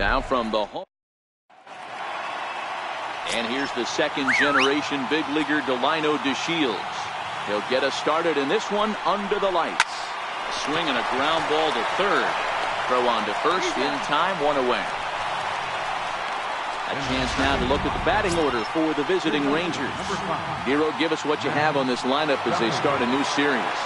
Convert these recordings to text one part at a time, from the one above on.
now from the home. And here's the second-generation big leaguer Delino DeShields. He'll get us started in this one under the lights. A swing and a ground ball to third. Throw on to first in time, one away. A chance now to look at the batting order for the visiting Rangers. Nero, give us what you have on this lineup as they start a new series.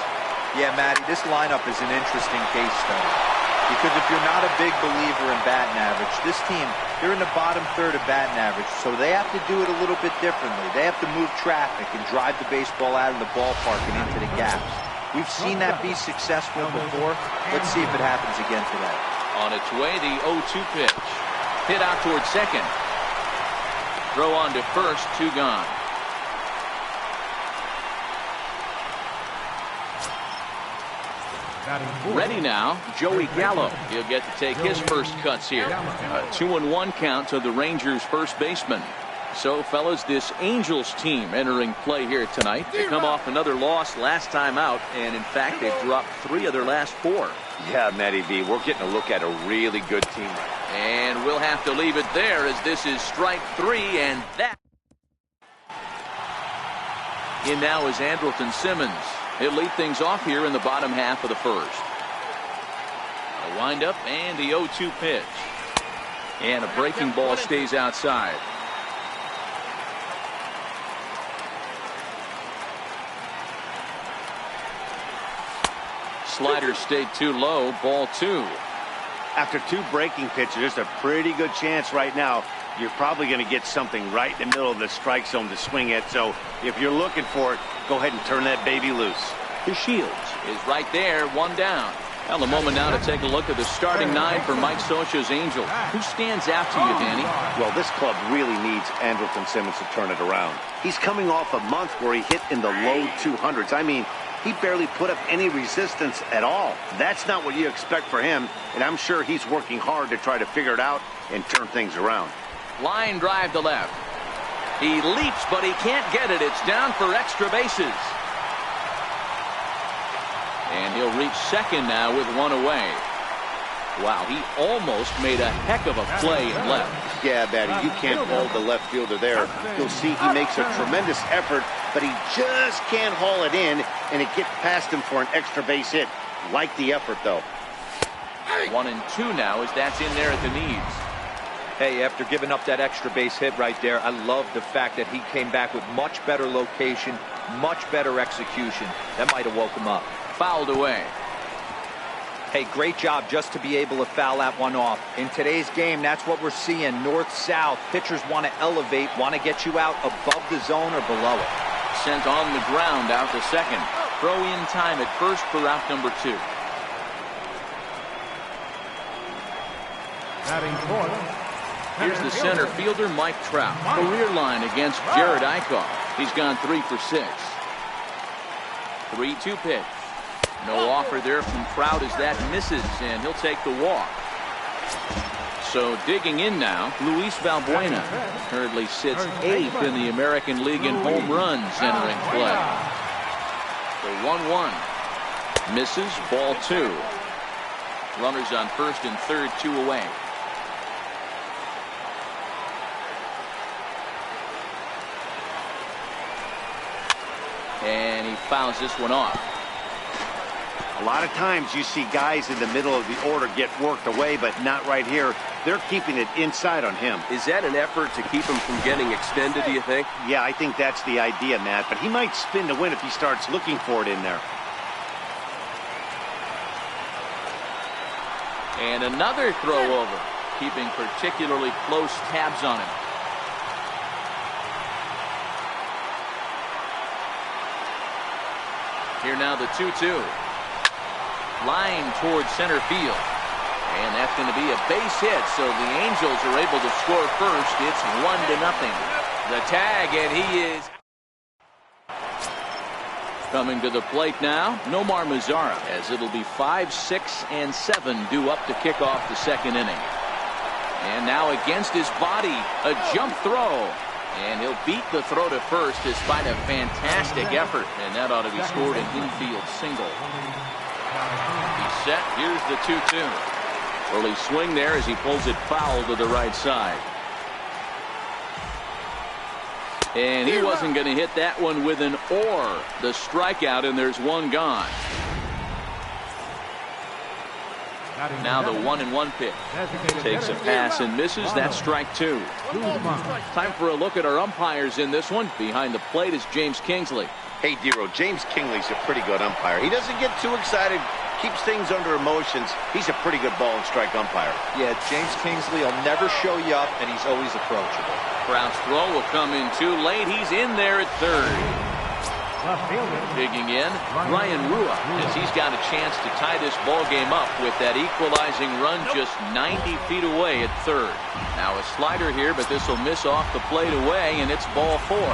Yeah, Matty, this lineup is an interesting case study. Because if you're not a big believer in batting average, this team, they're in the bottom third of batting average, so they have to do it a little bit differently. They have to move traffic and drive the baseball out of the ballpark and into the gaps. We've seen that be successful before. Let's see if it happens again today. On its way, the 0-2 pitch. Hit out towards second. Throw on to first, two gone. Ready now, Joey Gallo. He'll get to take his first cuts here. A 2-1 count to the Rangers' first baseman. So, fellas, this Angels team entering play here tonight. They come off another loss last time out, and in fact, they've dropped 3 of their last 4. Yeah, Matty V, we're getting a look at a really good team. And we'll have to leave it there as this is strike 3, and that. In now is Andrelton Simmons. He'll lead things off here in the bottom half of the first. A windup and the 0-2 pitch. And a breaking ball stays outside. Slider stayed too low, ball 2. After 2 breaking pitches, there's a pretty good chance right now you're probably going to get something right in the middle of the strike zone to swing at. So if you're looking for it, go ahead and turn that baby loose. DeShields is right there, 1 down. Well, a moment now to take a look at the starting 9 for Mike Scioscia's Angels. Who stands out to you, Danny? Well, this club really needs Andrelton Simmons to turn it around. He's coming off a month where he hit in the low 200s. I mean, he barely put up any resistance at all. That's not what you expect for him, and I'm sure he's working hard to try to figure it out and turn things around. Line drive to left. He leaps, but he can't get it. It's down for extra bases. And he'll reach second now with 1 away. Wow, he almost made a heck of a play in left. Yeah, Batty, you can't hold the left fielder there. You'll see he makes a tremendous effort, but he just can't haul it in, and it gets past him for an extra base hit. Like the effort, though. 1 and 2 now as that's in there at the knees. Hey, after giving up that extra base hit right there, I love the fact that he came back with much better location, much better execution. That might have woke him up. Fouled away. Hey, great job just to be able to foul that one off. In today's game, that's what we're seeing. North-south. Pitchers want to elevate, want to get you out above the zone or below it. Sent on the ground out to second. Throw in time at first for out number 2. Here's the center fielder, Mike Trout. Career line against Jared Eichhoff. He's gone 3 for 6. 3-2 pitch. No offer there from Trout as that misses, and he'll take the walk. So digging in now, Luis Valbuena currently sits 8th in the American League in home runs entering play. The 1-1. Misses, ball 2. Runners on first and third, 2 away. And he fouls this one off. A lot of times you see guys in the middle of the order get worked away, but not right here. They're keeping it inside on him. Is that an effort to keep him from getting extended, do you think? Yeah, I think that's the idea, Matt. But he might spin to win if he starts looking for it in there. And another throw over, keeping particularly close tabs on him. Here now the 2-2. Line towards center field. And that's going to be a base hit, so the Angels are able to score first. It's 1-0. The tag, and he is coming to the plate now. Nomar Mazara, as it'll be 5, 6, and 7 due up to kick off the second inning. And now against his body, a jump throw. And he'll beat the throw to first despite a fantastic effort. And that ought to be scored an infield single. He's set. Here's the 2-2. Early swing there as he pulls it foul to the right side. And he wasn't going to hit that one with an or. The strikeout, and there's one gone. Now the 1-1 pitch. Takes a pass and misses. That's strike two. Time for a look at our umpires in this one. Behind the plate is James Kingsley. Hey, Dero, James Kingley's a pretty good umpire. He doesn't get too excited, keeps things under emotions. He's a pretty good ball and strike umpire. Yeah, James Kingsley will never show you up, and he's always approachable. Brown's throw will come in too late. He's in there at third. Digging in, Ryan Rua, as he's got a chance to tie this ball game up with that equalizing run just 90 feet away at third. Now a slider here, but this will miss off the plate away, and it's ball four.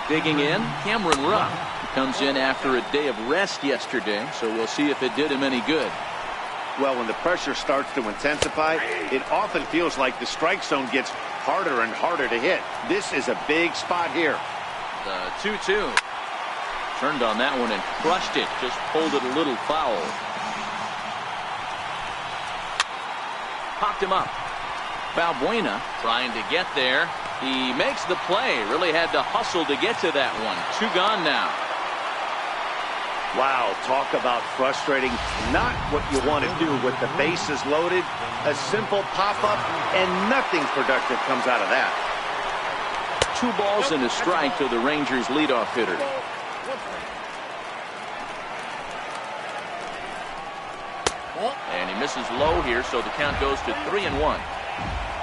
Digging in, Cameron Rupp. He comes in after a day of rest yesterday, so we'll see if it did him any good. Well, when the pressure starts to intensify, it often feels like the strike zone gets harder and harder to hit. This is a big spot here. The 2-2. Turned on that one and crushed it. Just pulled it a little foul. Popped him up. Valbuena trying to get there. He makes the play. Really had to hustle to get to that one. Two gone now. Wow, talk about frustrating. Not what you want to do with the bases loaded. A simple pop-up, and nothing productive comes out of that. 2 balls and a strike to the Rangers leadoff hitter. And he misses low here, so the count goes to 3-1.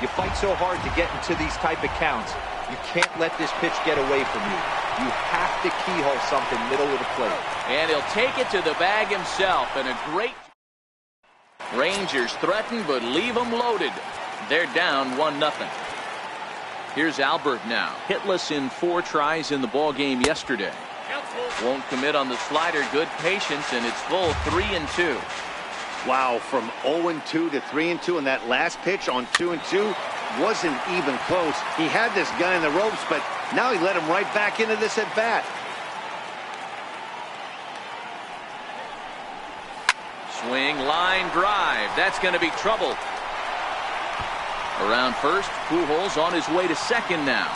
You fight so hard to get into these type of counts. You can't let this pitch get away from you. You have to keyhole something middle of the plate. And he'll take it to the bag himself. And a great Rangers threaten, but leave them loaded. They're down 1-0. Here's Albert now. Hitless in 4 tries in the ball game yesterday. Won't commit on the slider. Good patience, and it's full 3-2. Wow, from 0-2 to 3-2, and that last pitch on 2-2 wasn't even close. He had this guy in the ropes, but now he let him right back into this at bat. Swing, line, drive. That's going to be trouble. Around first, Pujols on his way to second now.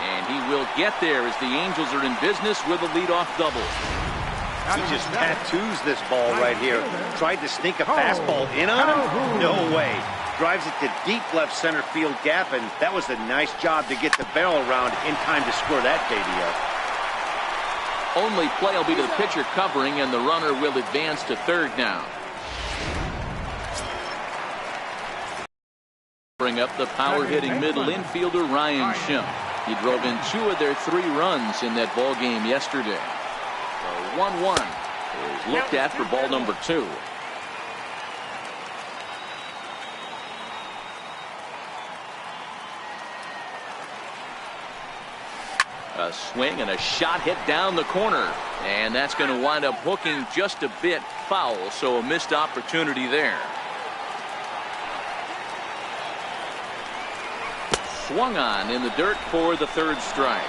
And he will get there as the Angels are in business with a leadoff double. He just tattoos this ball right here. Tried to sneak a fastball in on him? No way. Drives it to deep left center field gap, and that was a nice job to get the barrel around in time to score that baby up. Only play will be to the pitcher covering, and the runner will advance to third now. Bring up the power-hitting middle infielder Ryan Schimpf. He drove in 2 of their 3 runs in that ball game yesterday. The 1-1 is looked at for ball number 2. A swing and a shot hit down the corner, and that's going to wind up hooking just a bit foul, so a missed opportunity there. Swung on in the dirt for the 3rd strike,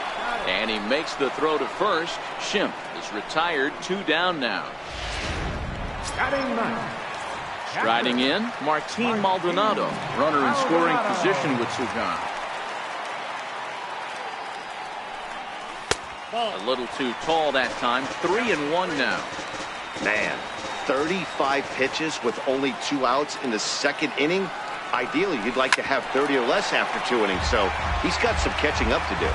and he makes the throw to first. Schimpf is retired, 2 down now. Striding in, Martin Maldonado, runner in scoring position with Sugan. A little too tall that time. 3-1 now. Man, 35 pitches with only 2 outs in the 2nd inning. Ideally, you'd like to have 30 or less after 2 innings, so he's got some catching up to do.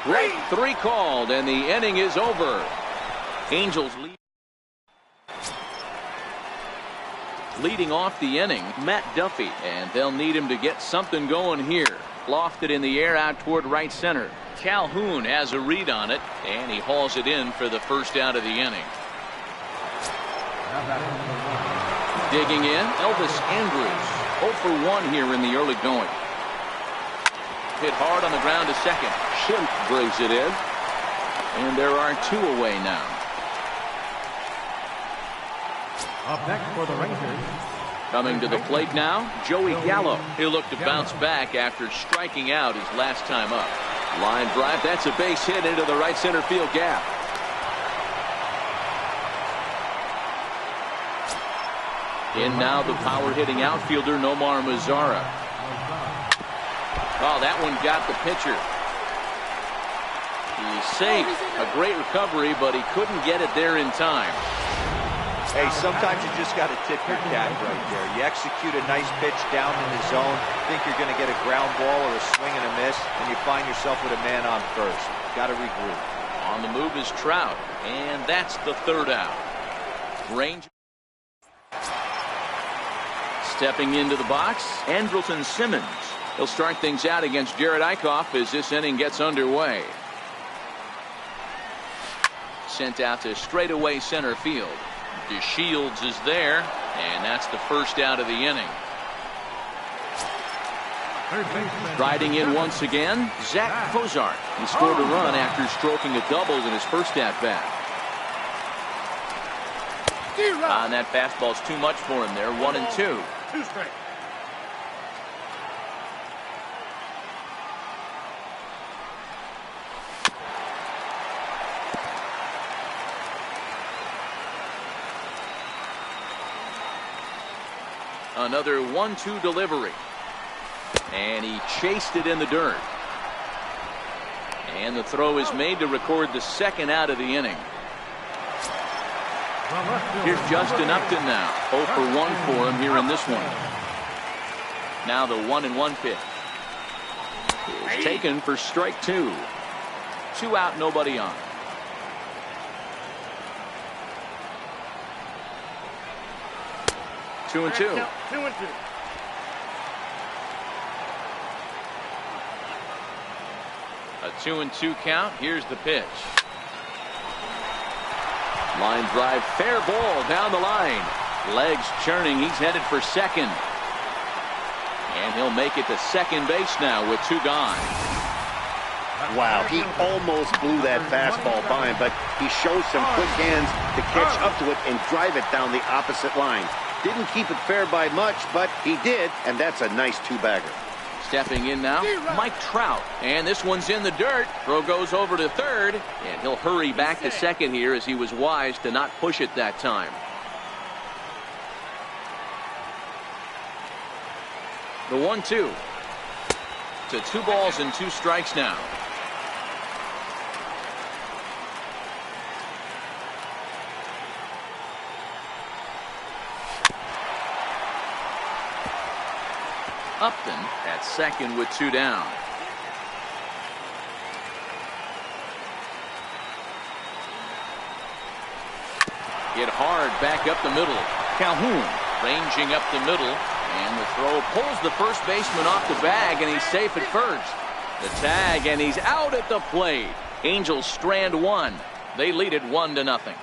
Strike 3 called, and the inning is over. Angels leading off the inning, Matt Duffy, and they'll need him to get something going here. Lofted in the air out toward right center. Calhoun has a read on it, and he hauls it in for the first out of the inning. Digging in, Elvis Andrus. 0 for 1 here in the early going. Hit hard on the ground to second. Schimpf brings it in, and there are 2 away now. Up next for the Rangers. Coming to the plate now, Joey Gallo. He'll look to bounce back after striking out his last time up. Line drive. That's a base hit into the right center field gap. In now the power hitting outfielder Nomar Mazara. Oh, that one got the pitcher. He's safe. A great recovery, but he couldn't get it there in time. Hey, sometimes you just got to tip your cap right there. You execute a nice pitch down in the zone, think you're going to get a ground ball or a swing and a miss, and you find yourself with a man on first. Got to regroup. On the move is Trout, and that's the third out. Range. Stepping into the box, Andrelton Simmons. He'll start things out against Jared Eichhoff as this inning gets underway. Sent out to straightaway center field. DeShields is there, and that's the first out of the inning. Riding in once again, Zach Cozart. He scored a run after stroking a double in his first at-bat. And that fastball's too much for him there, 1-2. 2 straight. Another 1-2 delivery. And he chased it in the dirt. And the throw is made to record the second out of the inning. Here's Justin Upton now. 0 for 1 for him here in this one. Now the 1-1 pitch is taken for strike 2. 2 out, nobody on. Two and two. A 2-2 count. Here's the pitch. Line drive, fair ball down the line. Legs churning. He's headed for second. And he'll make it to second base now with 2 gone. Wow, he almost blew that fastball by him, but he shows some quick hands to catch up to it and drive it down the opposite line. Didn't keep it fair by much, but he did, and that's a nice 2-bagger. Stepping in now, Mike Trout. And this one's in the dirt. Throw goes over to third, and he'll hurry back to second here as he was wise to not push it that time. The 1-2. To 2 balls and 2 strikes now. Upton at second with 2 down. Hit hard back up the middle. Calhoun ranging up the middle, and the throw pulls the first baseman off the bag, and he's safe at first. The tag, and he's out at the plate. Angels strand 1. They lead it 1-0.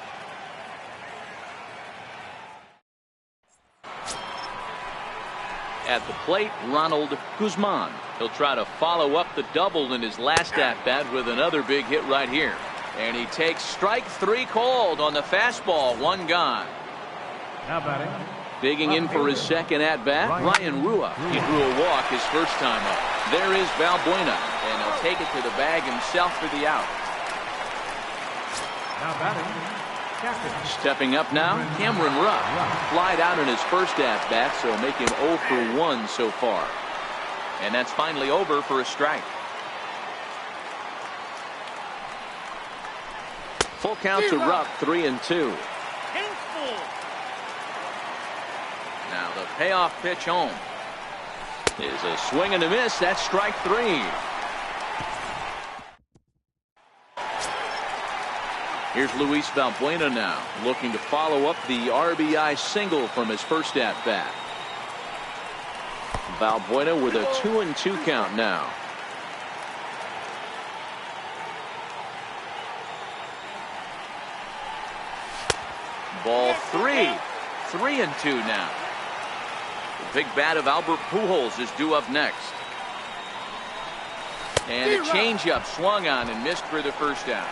At the plate, Ronald Guzman. He'll try to follow up the double in his last at-bat with another big hit right here. And he takes strike 3 called on the fastball. 1 gone. Now batting. Digging in for his second at-bat, Ryan Rua. He drew a walk his first time up. There is Valbuena, and he'll take it to the bag himself for the out. Now batting. Stepping up now, Cameron Rupp. Flied out in his first at-bat, so make him 0 for 1 so far. And that's finally over for a strike. Full count to Rupp, 3-2. Now the payoff pitch home is a swing and a miss. That's strike 3. Here's Luis Valbuena now, looking to follow up the RBI single from his first at-bat. Valbuena with a 2-2 count now. Ball 3. 3-2 now. The big bat of Albert Pujols is due up next. And a changeup swung on and missed for the first out.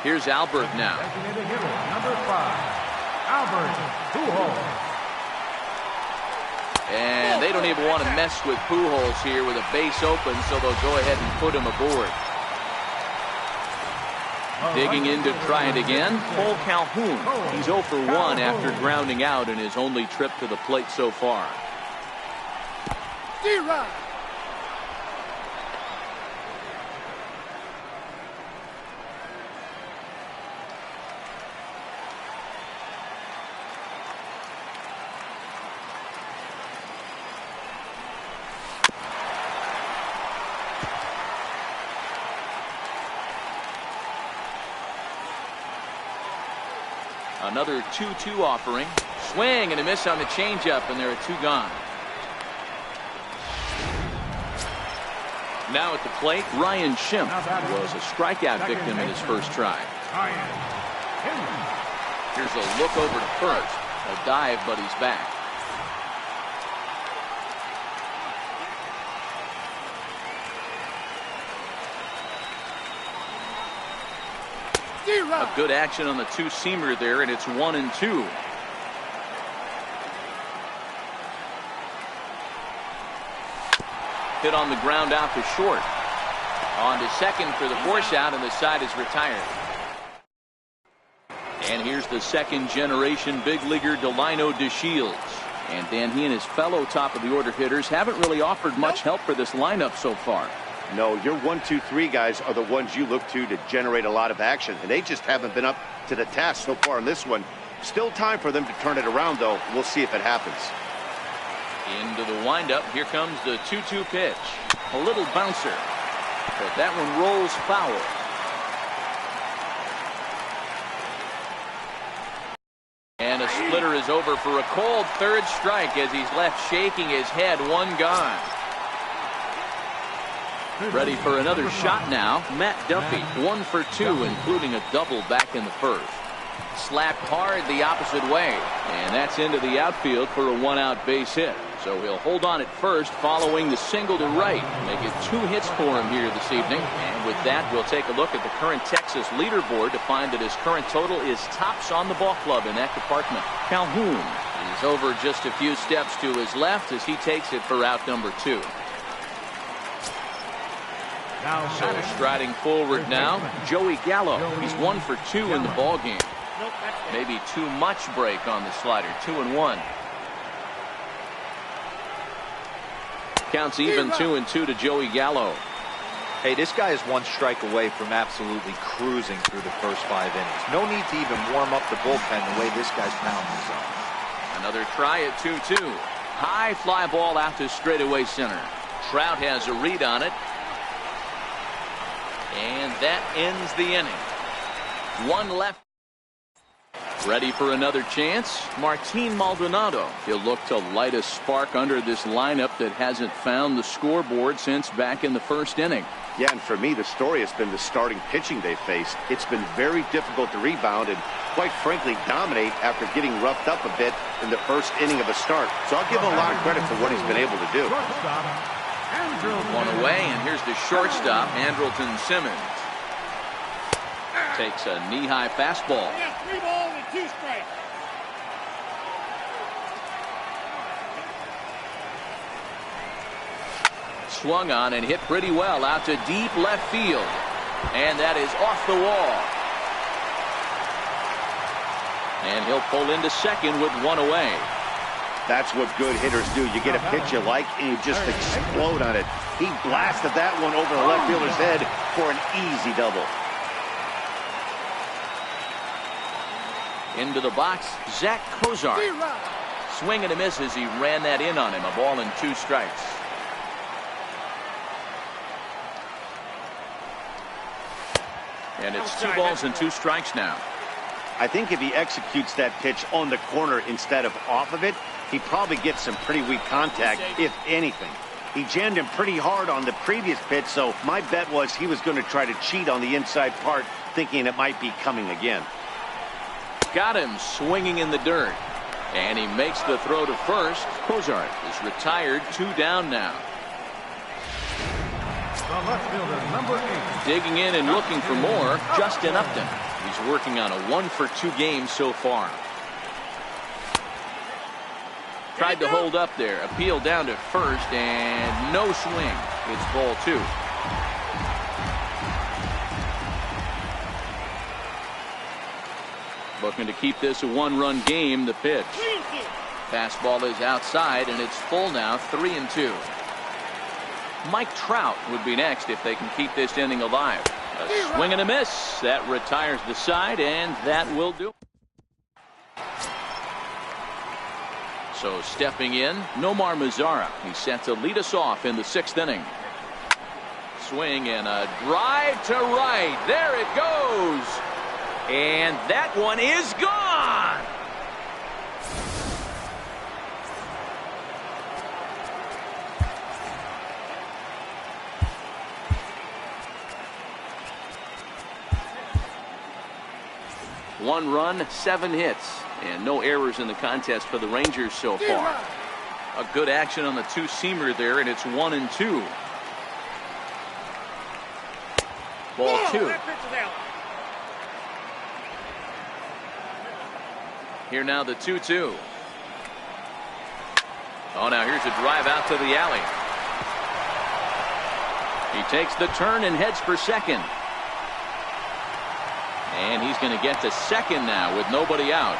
Here's Albert now. Designated hitter, number 5, Albert Pujols. And they don't even want to mess with Pujols here with a base open, so they'll go ahead and put him aboard. Digging in to try it again, Cole Calhoun. He's 0 for 1 after grounding out in his only trip to the plate so far. Another 2-2 offering. Swing and a miss on the changeup, and there are 2 gone. Now at the plate, Ryan Schimpf was a strikeout victim in his first try. Here's a look over to first. A dive, but he's back. A good action on the 2-seamer there, and it's 1-2. Hit on the ground out to short. On to second for the force out, and the side is retired. And here's the second-generation big leaguer Delino DeShields. And Dan, he and his fellow top-of-the-order hitters haven't really offered much help for this lineup so far. No, your 1, 2, 3 guys are the ones you look to generate a lot of action, and they just haven't been up to the task so far in this one. Still time for them to turn it around, though. We'll see if it happens. Into the windup. Here comes the 2-2 pitch. A little bouncer, but that one rolls foul. And a splitter is over for a cold third strike as he's left shaking his head. 1 gone. Ready for another shot now. Matt Duffy, 1 for 2, including a double back in the first. Slapped hard the opposite way, and that's into the outfield for a 1-out base hit. So he'll hold on at first following the single to right. Make it 2 hits for him here this evening. And with that, we'll take a look at the current Texas leaderboard to find that his current total is tops on the ball club in that department. Calhoun is over just a few steps to his left as he takes it for out number 2. So striding forward now, Joey Gallo. He's 1 for 2 in the ball game. Maybe too much break on the slider. 2-1. Counts even 2-2 to Joey Gallo. Hey, this guy is 1 strike away from absolutely cruising through the first 5 innings. No need to even warm up the bullpen the way this guy's pounding zone. Another try at 2-2. High fly ball out to straightaway center. Trout has a read on it. And that ends the inning. 1 left. Ready for another chance. Martin Maldonado. He'll look to light a spark under this lineup that hasn't found the scoreboard since back in the first inning. Yeah, and for me, the story has been the starting pitching they faced. It's been very difficult to rebound and, quite frankly, dominate after getting roughed up a bit in the first inning of a start. So I'll give him a lot of credit for what he's been able to do. 1 away, and here's the shortstop, Andrelton Simmons. Takes a knee-high fastball. 3 balls and 2 strikes. Swung on and hit pretty well out to deep left field. And that is off the wall. And he'll pull into second with 1 away. That's what good hitters do. You get a pitch you like, and you just explode on it. He blasted that one over the left fielder's head for an easy double. Into the box, Zach Kozar. Swing and a miss as he ran that in on him. A ball and 2 strikes. And it's 2 balls and 2 strikes now. I think if he executes that pitch on the corner instead of off of it, he probably gets some pretty weak contact, if anything. He jammed him pretty hard on the previous pitch, so my bet was he was going to try to cheat on the inside part, thinking it might be coming again. Got him swinging in the dirt. And he makes the throw to first. Kozar is retired, 2 down now. The left fielder, number 8. Digging in and looking for more, Justin Upton. He's working on a 1 for 2 game so far. Tried to hold up there. Appeal down to first, and no swing. It's ball 2. Looking to keep this a one-run game. The pitch. Fastball is outside, and it's full now, 3-2. Mike Trout would be next if they can keep this inning alive. A swing and a miss. That retires the side, and that will do. So stepping in, Nomar Mazara. He's set to lead us off in the 6th inning. Swing and a drive to right. There it goes. And that one is gone. One run, 7 hits, and no errors in the contest for the Rangers so far. A good action on the two-seamer there, and it's 1-2. Ball 2. Here now the 2-2. Oh, now here's a drive out to the alley. He takes the turn and heads for second. And he's going to get to second now with nobody out.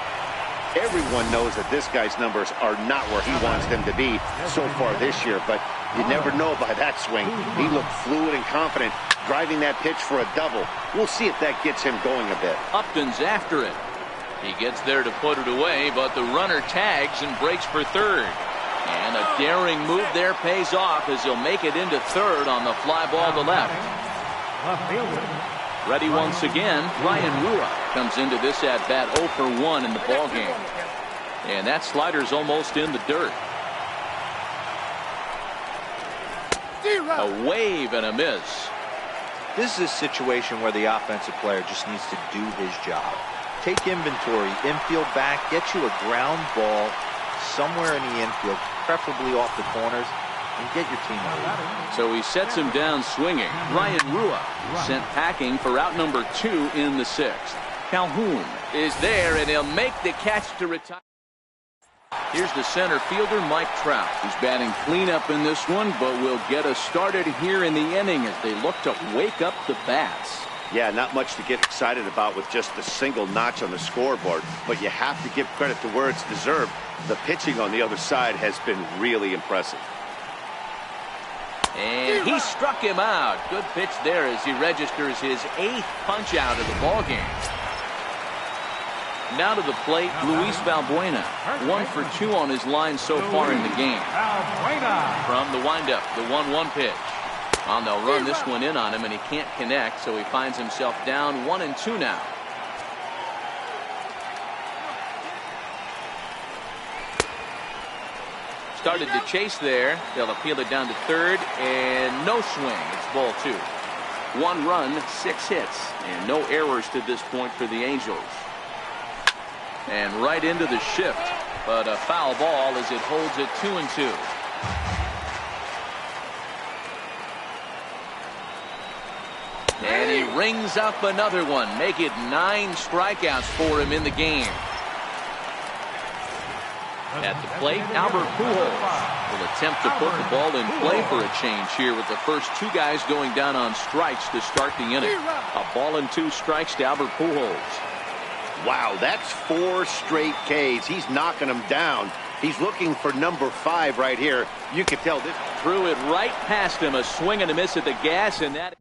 Everyone knows that this guy's numbers are not where he wants them to be so far this year, but you never know by that swing. He looked fluid and confident, driving that pitch for a double. We'll see if that gets him going a bit. Upton's after it. He gets there to put it away, but the runner tags and breaks for third. And a daring move there pays off as he'll make it into third on the fly ball to left. Ready once again, Ryan Rua comes into this at bat 0 for 1 in the ball game. And that slider's almost in the dirt. A wave and a miss. This is a situation where the offensive player just needs to do his job. Take inventory, infield back, get you a ground ball somewhere in the infield, preferably off the corners, and get your team out. So he sets him down swinging. Ryan Rua sent packing for out number 2 in the 6th. Calhoun is there, and he'll make the catch to retire. Here's the center fielder, Mike Trout, who's batting cleanup in this one, but will get us started here in the inning as they look to wake up the bats. Yeah, not much to get excited about with just a single notch on the scoreboard, but you have to give credit to where it's deserved. The pitching on the other side has been really impressive. And he struck him out. Good pitch there as he registers his 8th punch out of the ball game. Now to the plate, Luis Valbuena. 1 for 2 on his line so far in the game. From the windup, the 1-1 pitch. Well, they'll run this one in on him, and he can't connect, so he finds himself down 1-2 now. Started to chase there. They'll appeal it down to third, and no swing. It's ball 2. 1 run, 6 hits, and no errors to this point for the Angels. And right into the shift, but a foul ball as it holds it 2-2. And he rings up another one. Make it 9 strikeouts for him in the game. At the plate, Albert Pujols will attempt to put the ball in play for a change here with the first 2 guys going down on strikes to start the inning. A ball and 2 strikes to Albert Pujols. Wow, that's 4 straight Ks. He's knocking them down. He's looking for number 5 right here. You can tell this. Threw it right past him. A swing and a miss at the gas, and that.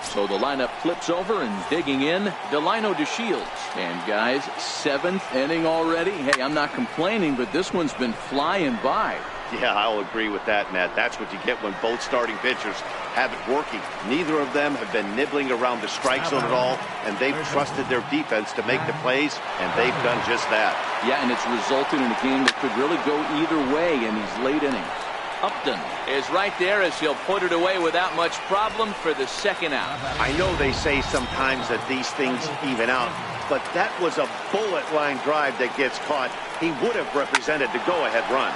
So the lineup flips over, and digging in, Delino DeShields. And guys, 7th inning already. Hey, I'm not complaining, but this one's been flying by. Yeah, I'll agree with that, Matt. That's what you get when both starting pitchers have it working. Neither of them have been nibbling around the strike zone at all, and they've trusted their defense to make the plays, and they've done just that. Yeah, and it's resulted in a game that could really go either way in these late innings. Upton is right there as he'll put it away without much problem for the 2nd out. I know they say sometimes that these things even out, but that was a bullet line drive that gets caught. He would have represented the go-ahead run.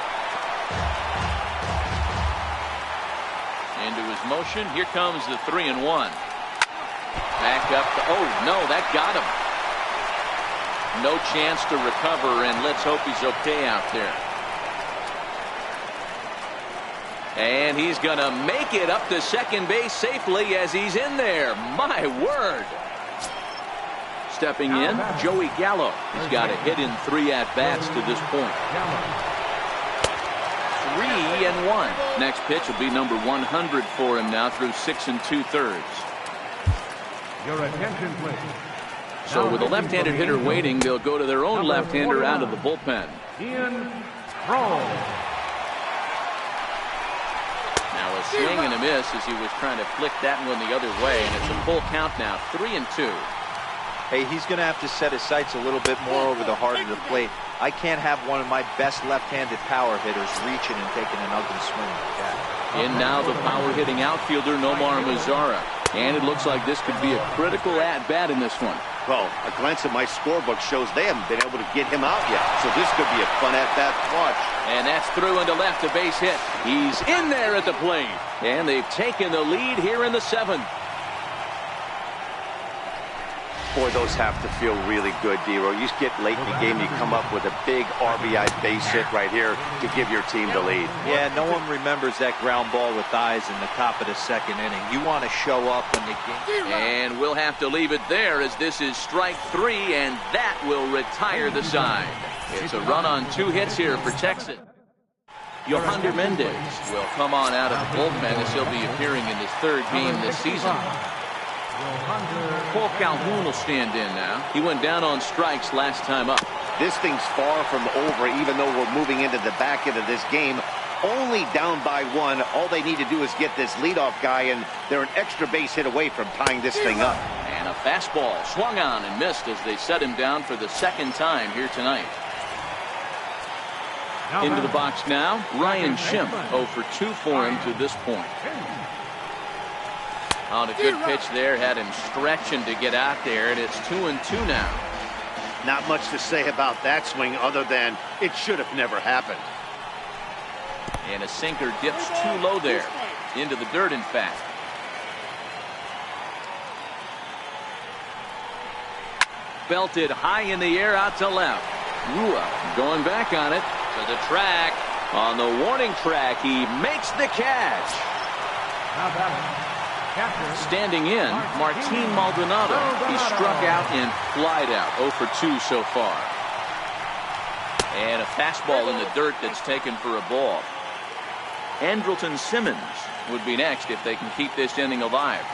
Into his motion. Here comes the 3-1. Back up. Oh, no, that got him. No chance to recover, and let's hope he's okay out there. And he's going to make it up to second base safely as he's in there. My word. Stepping in, Joey Gallo. He's got a hit in 3 at-bats to this point. 3-1. Next pitch will be number 100 for him now through 6 2/3. Your attention, please. So with a left-handed hitter waiting, they'll go to their own left-hander out of the bullpen. Ian Rowe. Now a swing and a miss as he was trying to flick that one the other way, and it's a full count now, 3-2. Hey, he's going to have to set his sights a little bit more over the heart of the plate. I can't have one of my best left-handed power hitters reaching and taking an ugly swing like that. In now the power-hitting outfielder Nomar Mazara. And it looks like this could be a critical at-bat in this one. Well, a glance at my scorebook shows they haven't been able to get him out yet. So this could be a fun at-bat to watch. And that's through into left, a base hit. He's in there at the plate. And they've taken the lead here in the 7th. Boy, those have to feel really good, D-Row. You get late in the game, you come up with a big RBI base hit right here to give your team the lead. Yeah, no one remembers that ground ball with eyes in the top of the 2nd inning. You want to show up when the game... And we'll have to leave it there as this is strike 3, and that will retire the side. It's a run on 2 hits here for Texas. Yohander Mendez will come on out of the bullpen as he'll be appearing in his 3rd game this season. Paul Calhoun will stand in now. He went down on strikes last time up. This thing's far from over, even though we're moving into the back end of this game. Only down by 1. All they need to do is get this leadoff guy, and they're an extra base hit away from tying this thing up. And a fastball swung on and missed as they set him down for the 2nd time here tonight. Into the box now, Ryan Schimpf, 0 for 2 for him to this point. On a good pitch there, had him stretching to get out there, and it's 2-2 now. Not much to say about that swing other than it should have never happened. And a sinker dips too low there. Into the dirt, in fact. Belted high in the air out to left. Rua going back on it to the track. On the warning track, he makes the catch. Standing in, Martin Maldonado. He struck out and flied out. 0 for 2 so far. And a fastball in the dirt that's taken for a ball. Andrelton Simmons would be next if they can keep this inning alive.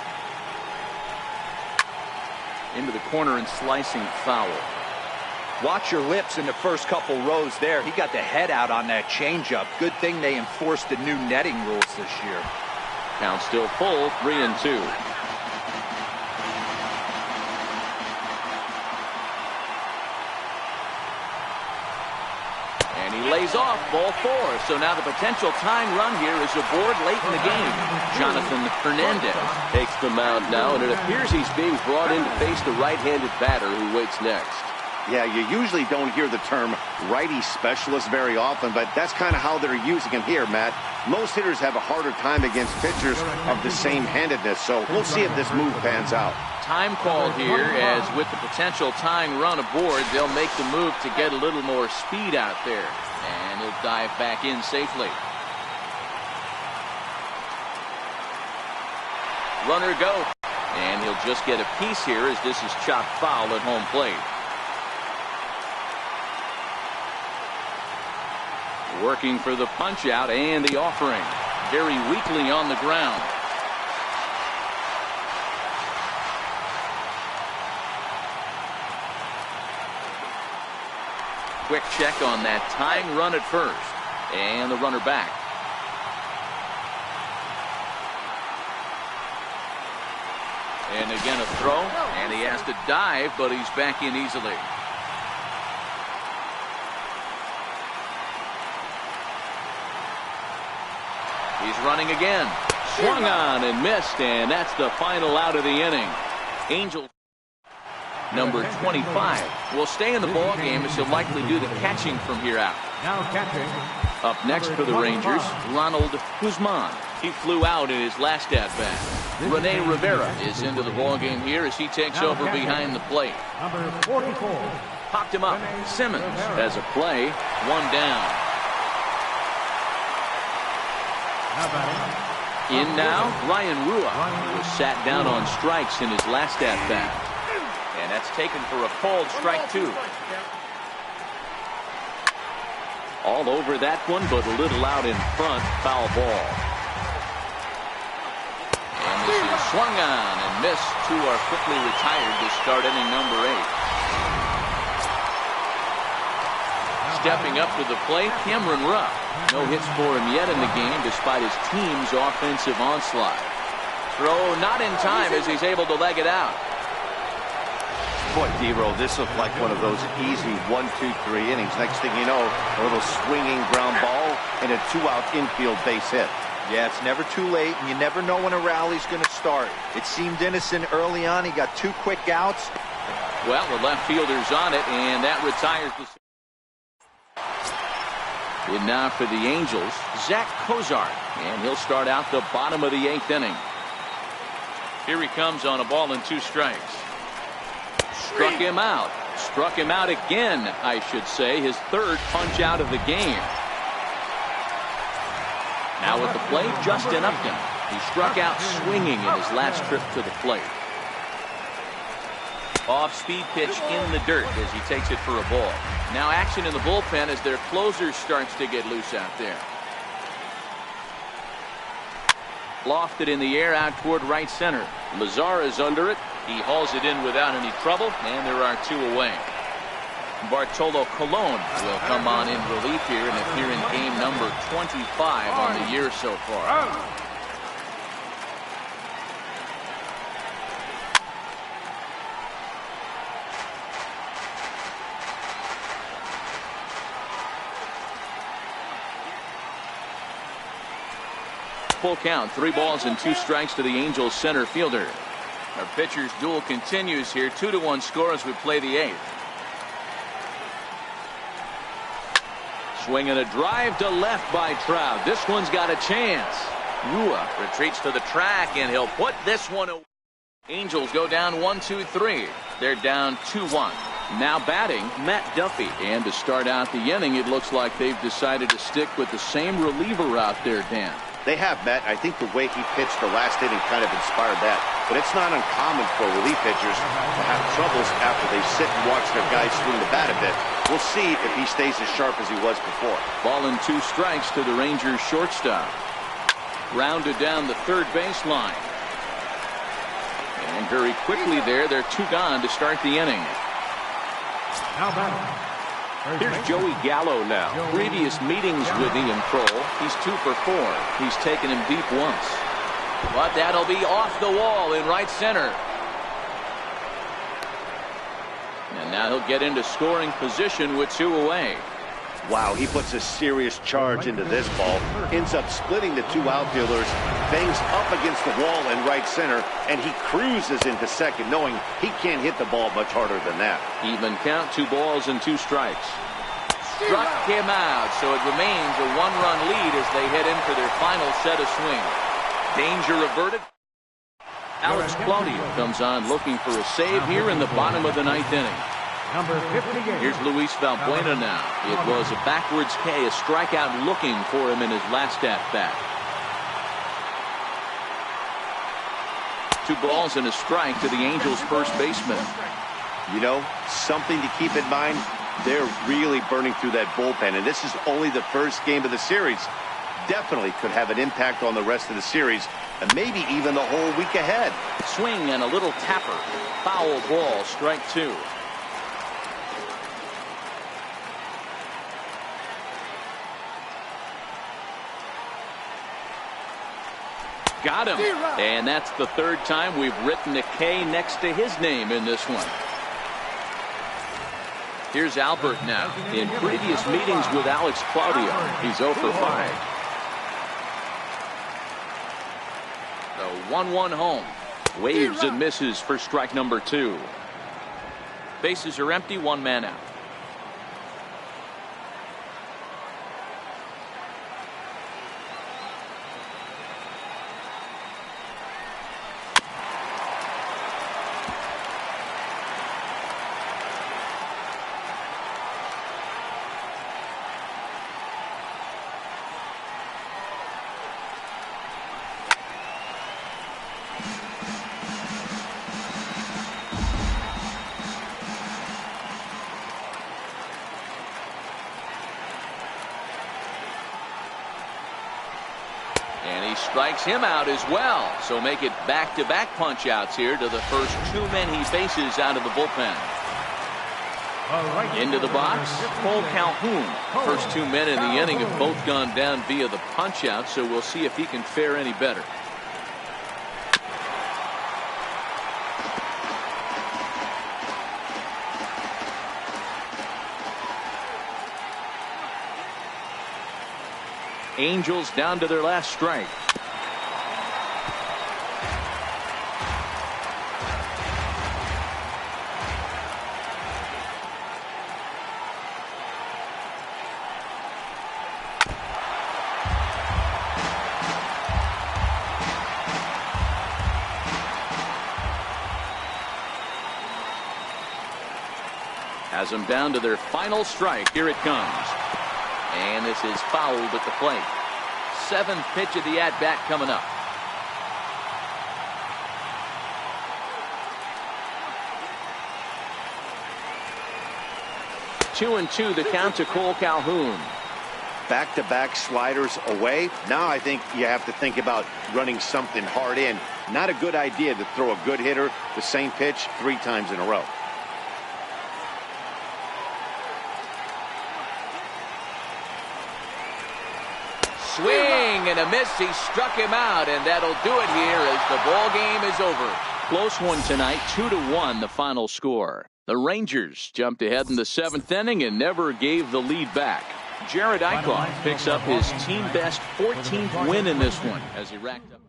Into the corner and slicing foul. Watch your lips in the first couple rows there. He got the head out on that changeup. Good thing they enforced the new netting rules this year. Count still full, 3-2. And he lays off ball 4. So now the potential tying run here is aboard late in the game. Jonathan Hernandez takes the mound now, and it appears he's being brought in to face the right-handed batter who waits next. Yeah, you usually don't hear the term righty specialist very often, but that's kind of how they're using him here, Matt. Most hitters have a harder time against pitchers of the same handedness, so we'll see if this move pans out. Time called here, as with the potential tying run aboard, they'll make the move to get a little more speed out there. And he'll dive back in safely. Runner go. And he'll just get a piece here as this is chopped foul at home plate. Working for the punch out and the offering. Very weakly on the ground. Quick check on that tying run at first. And the runner back. And again a throw. And he has to dive, but he's back in easily. He's running again. Swung on and missed, and that's the final out of the inning. Angels number 25 will stay in the ball game as he'll likely do the catching from here out. Now catching. Up next for the Rangers, Ronald Guzman. He flew out in his last at-bat. Rene Rivera is into the ball game here as he takes over behind the plate. Number 44. Popped him up. Simmons has a play. One down. In now, Ryan Rua, who was sat down on strikes in his last at-bat. And that's taken for a called strike 2. All over that one, but a little out in front. Foul ball. And this is swung on and missed. 2 are quickly retired to start inning number 8. Stepping up to the plate, Cameron Rupp. No hits for him yet in the game despite his team's offensive onslaught. Throw not in time as he's able to leg it out. Boy, D-Roll, this looked like one of those easy 1, 2, 3 innings. Next thing you know, a little swinging ground ball and a 2-out infield base hit. Yeah, it's never too late, and you never know when a rally's going to start. It seemed innocent early on. He got 2 quick outs. Well, the left fielder's on it, and that retires the... And now for the Angels, Zach Cozart, and he'll start out the bottom of the 8th inning. Here he comes on a ball and 2 strikes. Struck him out. Struck him out again, I should say. His 3rd punch out of the game. Now at the plate, Justin Upton. He struck out swinging in his last trip to the plate. Off-speed pitch in the dirt as he takes it for a ball. Now action in the bullpen as their closer starts to get loose out there. Lofted in the air out toward right center. Lazar is under it. He hauls it in without any trouble, and there are 2 away. Bartolo Colon will come on in relief here and appear in game number 25 on the year so far. Full count, 3 balls and 2 strikes to the Angels center fielder. Our pitcher's duel continues here. 2-1 score as we play the 8th. Swinging a drive to left by Trout. This one's got a chance. Rua retreats to the track, and he'll put this one away. Angels go down 1-2-3. They're down 2-1. Now batting, Matt Duffy. And to start out the inning, it looks like they've decided to stick with the same reliever out there, Dan. They have, Matt. I think the way he pitched the last inning kind of inspired that. But it's not uncommon for relief pitchers to have troubles after they sit and watch their guys swing the bat a bit. We'll see if he stays as sharp as he was before. Ball and 2 strikes to the Rangers shortstop. Rounded down the 3rd baseline. And very quickly there, they're 2 gone to start the inning. Now batting. Here's Joey Gallo now. Previous meetings with Ian Kroll, he's 2 for 4. He's taken him deep once. But that'll be off the wall in right center. And now he'll get into scoring position with 2 away. Wow, he puts a serious charge into this ball. Ends up splitting the 2 outfielders. Bangs up against the wall in right center. And he cruises into second, knowing he can't hit the ball much harder than that. Even count, 2 balls and 2 strikes. Struck him out, so it remains a 1-run lead as they head in for their final set of swings. Danger averted. Alex Claudio comes on looking for a save here in the bottom of the 9th inning. Number 58. Here's Luis Valbuena now. It was a backwards K, a strikeout looking for him in his last at-bat. 2 balls and a strike to the Angels' first baseman. You know, something to keep in mind, they're really burning through that bullpen, and this is only the first game of the series. Definitely could have an impact on the rest of the series, and maybe even the whole week ahead. Swing and a little tapper. Foul ball, strike 2. Got him. And that's the 3rd time we've written a K next to his name in this one. Here's Albert now. In previous meetings with Alex Claudio, he's 0 for 5. The 1-1 home. Waves and misses for strike number 2. Bases are empty, 1 man out. strikes him out as well. So make it back-to-back punch-outs here to the first 2 men he faces out of the bullpen. Into the box, Cole Calhoun. First 2 men in the inning have both gone down via the punch-out, so we'll see if he can fare any better. Angels down to their last strike. Has them down to their final strike. Here it comes. And this is fouled at the plate. 7th pitch of the at-bat coming up. Two and two, the count to Cole Calhoun. Back-to-back sliders away. Now I think you have to think about running something hard in. Not a good idea to throw a good hitter the same pitch 3 times in a row. Swing and a miss. He struck him out, and that'll do it here as the ball game is over. Close one tonight, 2-1 the final score. The Rangers jumped ahead in the 7th inning and never gave the lead back. Jared Eichhoff picks up his team best 14th win in this one as he racked up